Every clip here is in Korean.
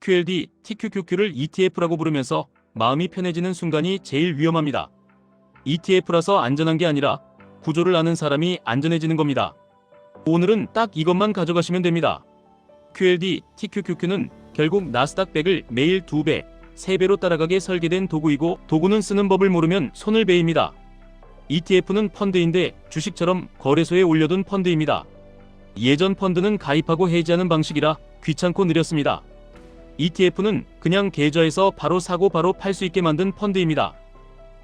QLD, TQQQ를 ETF라고 부르면서 마음이 편해지는 순간이 제일 위험합니다. ETF라서 안전한 게 아니라 구조를 아는 사람이 안전해지는 겁니다. 오늘은 딱 이것만 가져가시면 됩니다. QLD, TQQQ는 결국 나스닥 100을 매일 2배, 3배로 따라가게 설계된 도구이고 도구는 쓰는 법을 모르면 손을 베입니다. ETF는 펀드인데 주식처럼 거래소에 올려둔 펀드입니다. 예전 펀드는 가입하고 해지하는 방식이라 귀찮고 느렸습니다. ETF는 그냥 계좌에서 바로 사고 바로 팔 수 있게 만든 펀드입니다.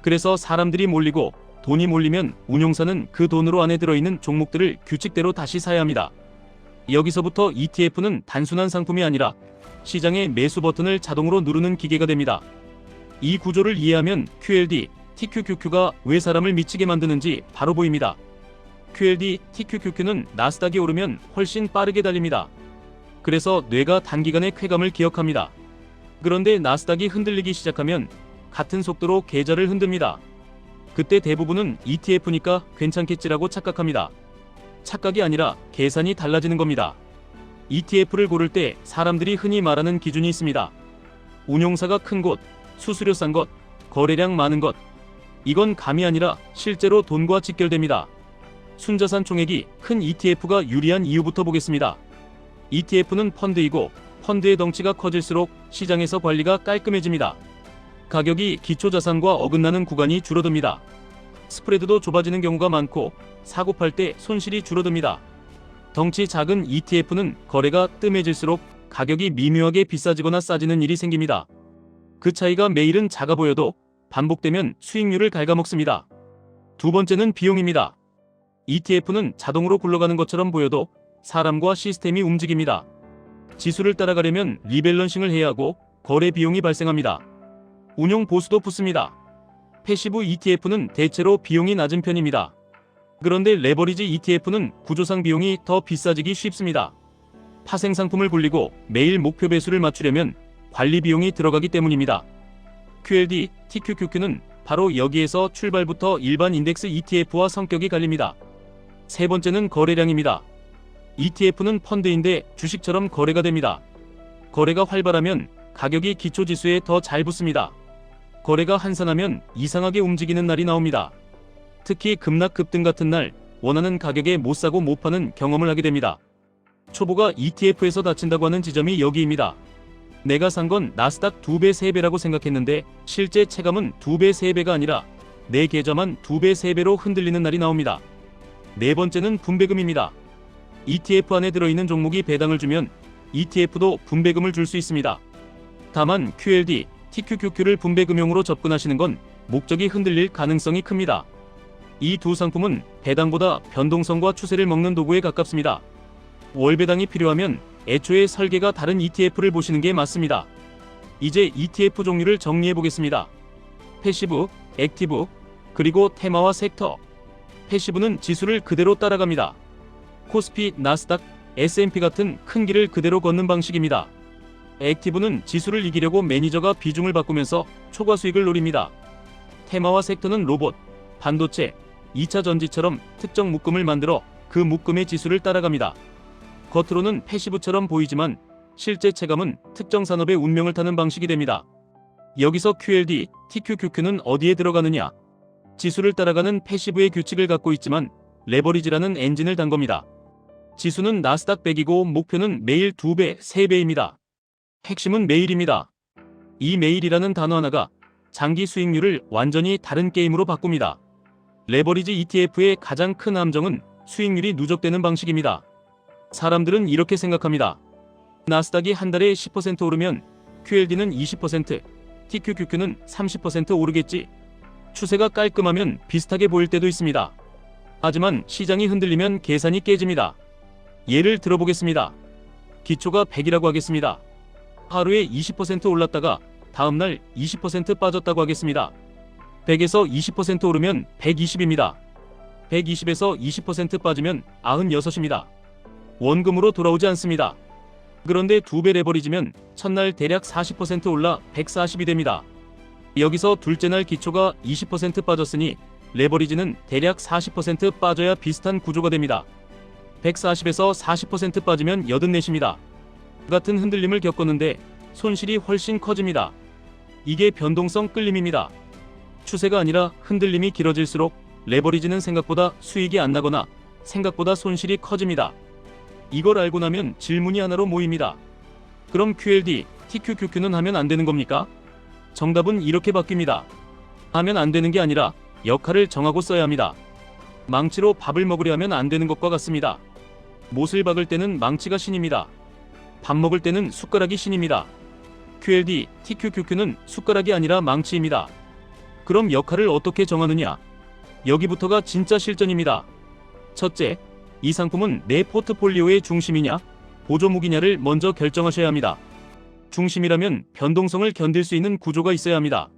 그래서 사람들이 몰리고 돈이 몰리면 운용사는 그 돈으로 안에 들어있는 종목들을 규칙대로 다시 사야 합니다. 여기서부터 ETF는 단순한 상품이 아니라 시장의 매수 버튼을 자동으로 누르는 기계가 됩니다. 이 구조를 이해하면 QLD, TQQQ가 왜 사람을 미치게 만드는지 바로 보입니다. QLD, TQQQ는 나스닥이 오르면 훨씬 빠르게 달립니다. 그래서 뇌가 단기간의 쾌감을 기억합니다. 그런데 나스닥이 흔들리기 시작하면 같은 속도로 계좌를 흔듭니다. 그때 대부분은 ETF니까 괜찮겠지라고 착각합니다. 착각이 아니라 계산이 달라지는 겁니다. ETF를 고를 때 사람들이 흔히 말하는 기준이 있습니다. 운용사가 큰 곳, 수수료 싼 것, 거래량 많은 것. 이건 감이 아니라 실제로 돈과 직결됩니다. 순자산 총액이 큰 ETF가 유리한 이유부터 보겠습니다. ETF는 펀드이고 펀드의 덩치가 커질수록 시장에서 관리가 깔끔해집니다. 가격이 기초자산과 어긋나는 구간이 줄어듭니다. 스프레드도 좁아지는 경우가 많고 사고 팔 때 손실이 줄어듭니다. 덩치 작은 ETF는 거래가 뜸해질수록 가격이 미묘하게 비싸지거나 싸지는 일이 생깁니다. 그 차이가 매일은 작아 보여도 반복되면 수익률을 갉아먹습니다. 두 번째는 비용입니다. ETF는 자동으로 굴러가는 것처럼 보여도 사람과 시스템이 움직입니다. 지수를 따라가려면 리밸런싱을 해야 하고 거래 비용이 발생합니다. 운용 보수도 붙습니다. 패시브 ETF는 대체로 비용이 낮은 편입니다. 그런데 레버리지 ETF는 구조상 비용이 더 비싸지기 쉽습니다. 파생 상품을 굴리고 매일 목표 배수를 맞추려면 관리 비용이 들어가기 때문입니다. QLD, TQQQ는 바로 여기에서 출발부터 일반 인덱스 ETF와 성격이 갈립니다. 세 번째는 거래량입니다. ETF는 펀드인데 주식처럼 거래가 됩니다. 거래가 활발하면 가격이 기초지수에 더 잘 붙습니다. 거래가 한산하면 이상하게 움직이는 날이 나옵니다. 특히 급락 급등 같은 날 원하는 가격에 못 사고 못 파는 경험을 하게 됩니다. 초보가 ETF에서 다친다고 하는 지점이 여기입니다. 내가 산 건 나스닥 2배 3배라고 생각했는데 실제 체감은 2배 3배가 아니라 내 계좌만 2배 3배로 흔들리는 날이 나옵니다. 네 번째는 분배금입니다. ETF 안에 들어있는 종목이 배당을 주면 ETF도 분배금을 줄 수 있습니다. 다만 QLD, TQQQ를 분배금용으로 접근하시는 건 목적이 흔들릴 가능성이 큽니다. 이 두 상품은 배당보다 변동성과 추세를 먹는 도구에 가깝습니다. 월배당이 필요하면 애초에 설계가 다른 ETF를 보시는 게 맞습니다. 이제 ETF 종류를 정리해 보겠습니다. 패시브, 액티브, 그리고 테마와 섹터. 패시브는 지수를 그대로 따라갑니다. 코스피, 나스닥, S&P 같은 큰 길을 그대로 걷는 방식입니다. 액티브는 지수를 이기려고 매니저가 비중을 바꾸면서 초과 수익을 노립니다. 테마와 섹터는 로봇, 반도체, 2차 전지처럼 특정 묶음을 만들어 그 묶음의 지수를 따라갑니다. 겉으로는 패시브처럼 보이지만 실제 체감은 특정 산업의 운명을 타는 방식이 됩니다. 여기서 QLD, TQQQ는 어디에 들어가느냐? 지수를 따라가는 패시브의 규칙을 갖고 있지만 레버리지라는 엔진을 단 겁니다. 지수는 나스닥 100이고 목표는 매일 2배, 3배입니다. 핵심은 매일입니다. 이 매일이라는 단어 하나가 장기 수익률을 완전히 다른 게임으로 바꿉니다. 레버리지 ETF의 가장 큰 함정은 수익률이 누적되는 방식입니다. 사람들은 이렇게 생각합니다. 나스닥이 한 달에 10% 오르면 QLD는 20%, TQQQ는 30% 오르겠지. 추세가 깔끔하면 비슷하게 보일 때도 있습니다. 하지만 시장이 흔들리면 계산이 깨집니다. 예를 들어보겠습니다. 기초가 100이라고 하겠습니다. 하루에 20% 올랐다가 다음날 20% 빠졌다고 하겠습니다. 100에서 20% 오르면 120입니다. 120에서 20% 빠지면 96입니다. 원금으로 돌아오지 않습니다. 그런데 2배 레버리지면 첫날 대략 40% 올라 140이 됩니다. 여기서 둘째 날 기초가 20% 빠졌으니 레버리지는 대략 40% 빠져야 비슷한 구조가 됩니다. 140에서 40% 빠지면 84입니다. 같은 흔들림을 겪었는데 손실이 훨씬 커집니다. 이게 변동성 끌림입니다. 추세가 아니라 흔들림이 길어질수록 레버리지는 생각보다 수익이 안 나거나 생각보다 손실이 커집니다. 이걸 알고 나면 질문이 하나로 모입니다. 그럼 QLD, TQQQ는 하면 안 되는 겁니까? 정답은 이렇게 바뀝니다. 하면 안 되는 게 아니라 역할을 정하고 써야 합니다. 망치로 밥을 먹으려 하면 안 되는 것과 같습니다. 못을 박을 때는 망치가 신입니다. 밥 먹을 때는 숟가락이 신입니다. QLD, TQQQ는 숟가락이 아니라 망치입니다. 그럼 역할을 어떻게 정하느냐? 여기부터가 진짜 실전입니다. 첫째, 이 상품은 내 포트폴리오의 중심이냐, 보조무기냐를 먼저 결정하셔야 합니다. 중심이라면 변동성을 견딜 수 있는 구조가 있어야 합니다.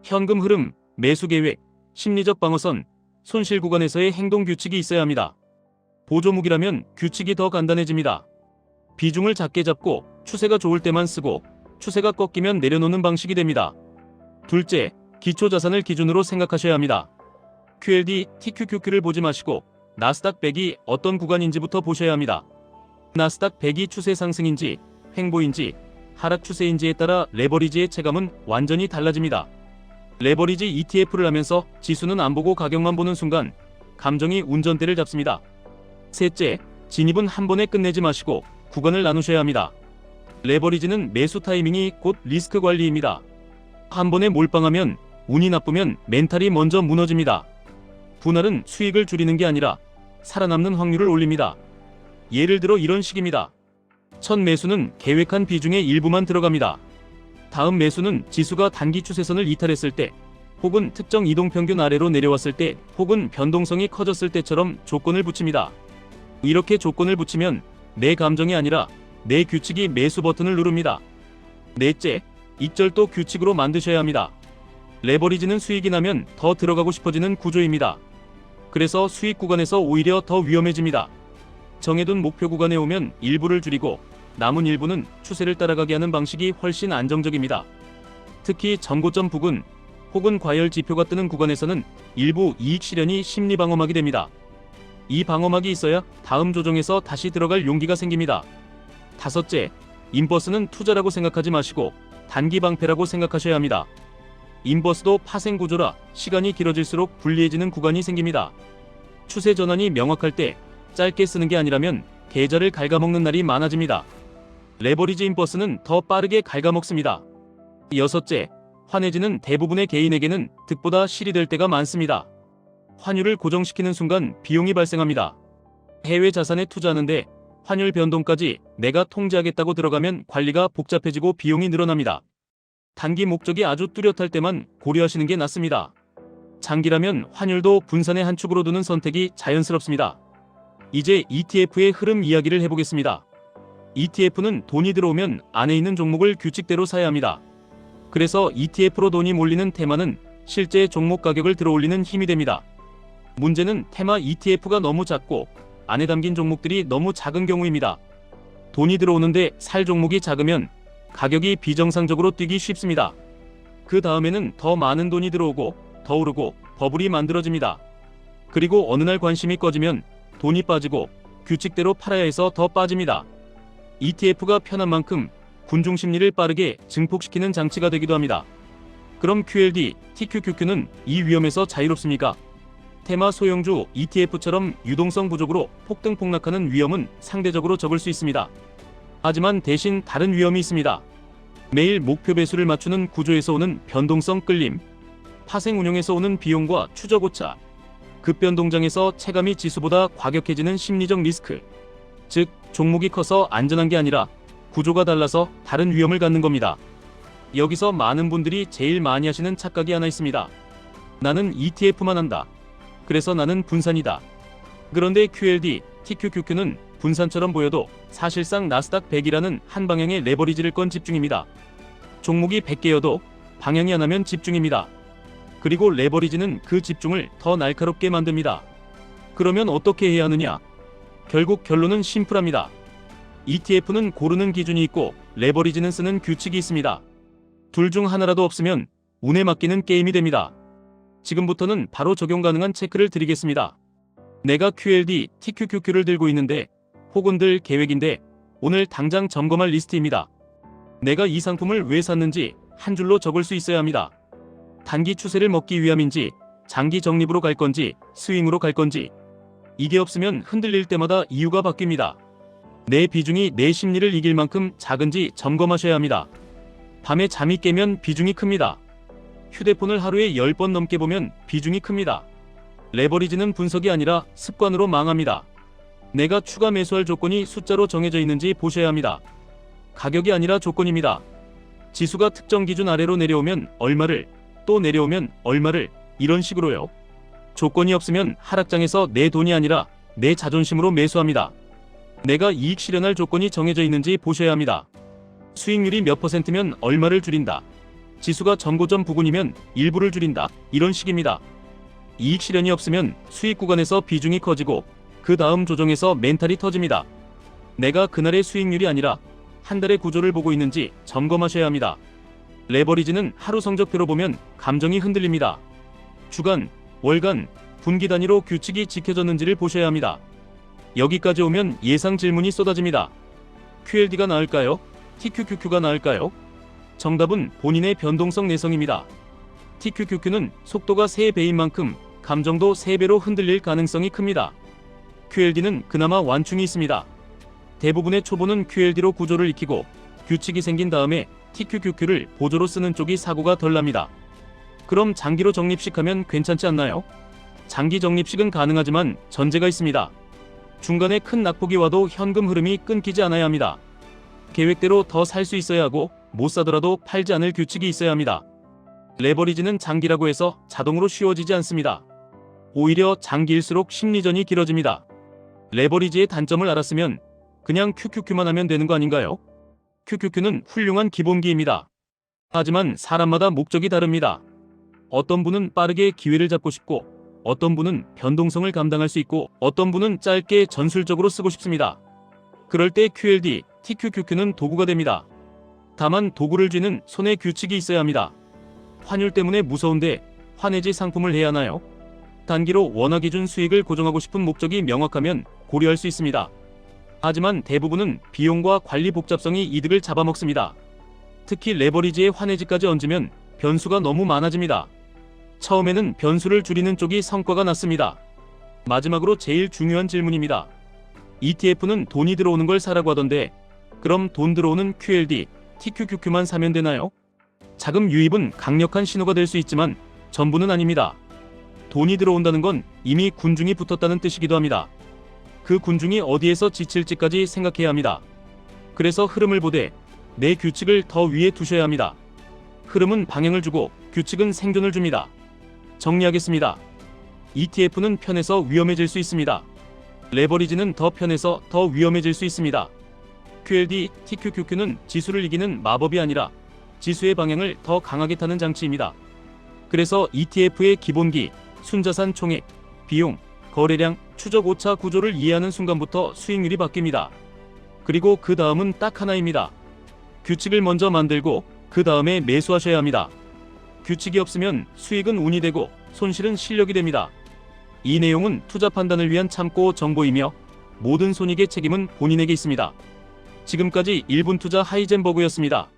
현금 흐름, 매수 계획, 심리적 방어선, 손실 구간에서의 행동 규칙이 있어야 합니다. 보조무기라면 규칙이 더 간단해집니다. 비중을 작게 잡고 추세가 좋을 때만 쓰고 추세가 꺾이면 내려놓는 방식이 됩니다. 둘째, 기초자산을 기준으로 생각하셔야 합니다. QLD, TQQQ를 보지 마시고 나스닥 100이 어떤 구간인지부터 보셔야 합니다. 나스닥 100이 추세 상승인지 횡보인지 하락 추세인지에 따라 레버리지의 체감은 완전히 달라집니다. 레버리지 ETF를 하면서 지수는 안 보고 가격만 보는 순간 감정이 운전대를 잡습니다. 셋째, 진입은 한 번에 끝내지 마시고 구간을 나누셔야 합니다. 레버리지는 매수 타이밍이 곧 리스크 관리입니다. 한 번에 몰빵하면 운이 나쁘면 멘탈이 먼저 무너집니다. 분할은 수익을 줄이는 게 아니라 살아남는 확률을 올립니다. 예를 들어 이런 식입니다. 첫 매수는 계획한 비중의 일부만 들어갑니다. 다음 매수는 지수가 단기 추세선을 이탈했을 때, 혹은 특정 이동평균 아래로 내려왔을 때, 혹은 변동성이 커졌을 때처럼 조건을 붙입니다. 이렇게 조건을 붙이면 내 감정이 아니라 내 규칙이 매수 버튼을 누릅니다. 넷째, 익절도 규칙으로 만드셔야 합니다. 레버리지는 수익이 나면 더 들어가고 싶어지는 구조입니다. 그래서 수익 구간에서 오히려 더 위험해집니다. 정해둔 목표 구간에 오면 일부를 줄이고 남은 일부는 추세를 따라가게 하는 방식이 훨씬 안정적입니다. 특히 전고점 부근 혹은 과열 지표가 뜨는 구간에서는 일부 이익 실현이 심리 방어막이 됩니다. 이 방어막이 있어야 다음 조정에서 다시 들어갈 용기가 생깁니다. 다섯째, 인버스는 투자라고 생각하지 마시고 단기 방패라고 생각하셔야 합니다. 인버스도 파생 구조라 시간이 길어질수록 불리해지는 구간이 생깁니다. 추세 전환이 명확할 때 짧게 쓰는 게 아니라면 계좌를 갉아먹는 날이 많아집니다. 레버리지 인버스는 더 빠르게 갉아먹습니다. 여섯째, 환해지는 대부분의 개인에게는 득보다 실이 될 때가 많습니다. 환율을 고정시키는 순간 비용이 발생합니다. 해외 자산에 투자하는데 환율 변동까지 내가 통제하겠다고 들어가면 관리가 복잡해지고 비용이 늘어납니다. 단기 목적이 아주 뚜렷할 때만 고려하시는 게 낫습니다. 장기라면 환율도 분산의 한 축으로 두는 선택이 자연스럽습니다. 이제 ETF의 흐름 이야기를 해보겠습니다. ETF는 돈이 들어오면 안에 있는 종목을 규칙대로 사야 합니다. 그래서 ETF로 돈이 몰리는 테마는 실제 종목 가격을 들어올리는 힘이 됩니다. 문제는 테마 ETF가 너무 작고 안에 담긴 종목들이 너무 작은 경우입니다. 돈이 들어오는데 살 종목이 작으면 가격이 비정상적으로 뛰기 쉽습니다. 그 다음에는 더 많은 돈이 들어오고 더 오르고 버블이 만들어집니다. 그리고 어느 날 관심이 꺼지면 돈이 빠지고 규칙대로 팔아야 해서 더 빠집니다. ETF가 편한 만큼 군중 심리를 빠르게 증폭시키는 장치가 되기도 합니다. 그럼 QLD, TQQQ는 이 위험에서 자유롭습니까? 테마 소형주 ETF처럼 유동성 부족으로 폭등 폭락하는 위험은 상대적으로 적을 수 있습니다. 하지만 대신 다른 위험이 있습니다. 매일 목표 배수를 맞추는 구조에서 오는 변동성 끌림, 파생 운용에서 오는 비용과 추적 오차, 급변동장에서 체감이 지수보다 과격해지는 심리적 리스크, 즉 종목이 커서 안전한 게 아니라 구조가 달라서 다른 위험을 갖는 겁니다. 여기서 많은 분들이 제일 많이 하시는 착각이 하나 있습니다. 나는 ETF만 한다. 그래서 나는 분산이다. 그런데 QLD, TQQQ는 분산처럼 보여도 사실상 나스닥 100이라는 한 방향의 레버리지를 건 집중입니다. 종목이 100개여도 방향이 하나면 집중입니다. 그리고 레버리지는 그 집중을 더 날카롭게 만듭니다. 그러면 어떻게 해야 하느냐? 결국 결론은 심플합니다. ETF는 고르는 기준이 있고 레버리지는 쓰는 규칙이 있습니다. 둘 중 하나라도 없으면 운에 맡기는 게임이 됩니다. 지금부터는 바로 적용 가능한 체크를 드리겠습니다. 내가 QLD, TQQQ를 들고 있는데 혹은 들 계획인데 오늘 당장 점검할 리스트입니다. 내가 이 상품을 왜 샀는지 한 줄로 적을 수 있어야 합니다. 단기 추세를 먹기 위함인지, 장기 적립으로 갈 건지, 스윙으로 갈 건지. 이게 없으면 흔들릴 때마다 이유가 바뀝니다. 내 비중이 내 심리를 이길 만큼 작은지 점검하셔야 합니다. 밤에 잠이 깨면 비중이 큽니다. 휴대폰을 하루에 10번 넘게 보면 비중이 큽니다. 레버리지는 분석이 아니라 습관으로 망합니다. 내가 추가 매수할 조건이 숫자로 정해져 있는지 보셔야 합니다. 가격이 아니라 조건입니다. 지수가 특정 기준 아래로 내려오면 얼마를, 또 내려오면 얼마를, 이런 식으로요. 조건이 없으면 하락장에서 내 돈이 아니라 내 자존심으로 매수합니다. 내가 이익 실현할 조건이 정해져 있는지 보셔야 합니다. 수익률이 몇 %면 얼마를 줄인다. 지수가 전고점 부근이면 일부를 줄인다. 이런 식입니다. 이익 실현이 없으면 수익 구간에서 비중이 커지고 그 다음 조정에서 멘탈이 터집니다. 내가 그날의 수익률이 아니라 한 달의 구조를 보고 있는지 점검하셔야 합니다. 레버리지는 하루 성적표로 보면 감정이 흔들립니다. 주간, 월간, 분기 단위로 규칙이 지켜졌는지를 보셔야 합니다. 여기까지 오면 예상 질문이 쏟아집니다. QLD가 나을까요? TQQQ가 나을까요? 정답은 본인의 변동성 내성입니다. TQQQ는 속도가 3배인 만큼 감정도 3배로 흔들릴 가능성이 큽니다. QLD는 그나마 완충이 있습니다. 대부분의 초보는 QLD로 구조를 익히고 규칙이 생긴 다음에 TQQQ를 보조로 쓰는 쪽이 사고가 덜 납니다. 그럼 장기로 적립식하면 괜찮지 않나요? 장기 적립식은 가능하지만 전제가 있습니다. 중간에 큰 낙폭이 와도 현금 흐름이 끊기지 않아야 합니다. 계획대로 더 살 수 있어야 하고 못 사더라도 팔지 않을 규칙이 있어야 합니다. 레버리지는 장기라고 해서 자동으로 쉬워지지 않습니다. 오히려 장기일수록 심리전이 길어집니다. 레버리지의 단점을 알았으면 그냥 QQQ만 하면 되는 거 아닌가요? QQQ는 훌륭한 기본기입니다. 하지만 사람마다 목적이 다릅니다. 어떤 분은 빠르게 기회를 잡고 싶고, 어떤 분은 변동성을 감당할 수 있고, 어떤 분은 짧게 전술적으로 쓰고 싶습니다. 그럴 때 QLD, TQQQ는 도구가 됩니다. 다만 도구를 쥐는 손에 규칙이 있어야 합니다. 환율 때문에 무서운데 환해지 상품을 해야 하나요? 단기로 원화 기준 수익을 고정하고 싶은 목적이 명확하면 고려할 수 있습니다. 하지만 대부분은 비용과 관리 복잡성이 이득을 잡아먹습니다. 특히 레버리지에 환해지까지 얹으면 변수가 너무 많아집니다. 처음에는 변수를 줄이는 쪽이 성과가 났습니다. 마지막으로 제일 중요한 질문입니다. ETF는 돈이 들어오는 걸 사라고 하던데 그럼 돈 들어오는 QLD, TQQQ만 사면 되나요? 자금 유입은 강력한 신호가 될 수 있지만 전부는 아닙니다. 돈이 들어온다는 건 이미 군중이 붙었다는 뜻이기도 합니다. 그 군중이 어디에서 지칠지까지 생각해야 합니다. 그래서 흐름을 보되 내 규칙을 더 위에 두셔야 합니다. 흐름은 방향을 주고 규칙은 생존을 줍니다. 정리하겠습니다. ETF는 편해서 위험해질 수 있습니다. 레버리지는 더 편해서 더 위험해질 수 있습니다. QLD, TQQQ는 지수를 이기는 마법이 아니라 지수의 방향을 더 강하게 타는 장치입니다. 그래서 ETF의 기본기, 순자산 총액, 비용, 거래량, 추적 오차 구조를 이해하는 순간부터 수익률이 바뀝니다. 그리고 그 다음은 딱 하나입니다. 규칙을 먼저 만들고 그 다음에 매수하셔야 합니다. 규칙이 없으면 수익은 운이 되고 손실은 실력이 됩니다. 이 내용은 투자 판단을 위한 참고 정보이며 모든 손익의 책임은 본인에게 있습니다. 지금까지 1분 투자 하이젠버그였습니다.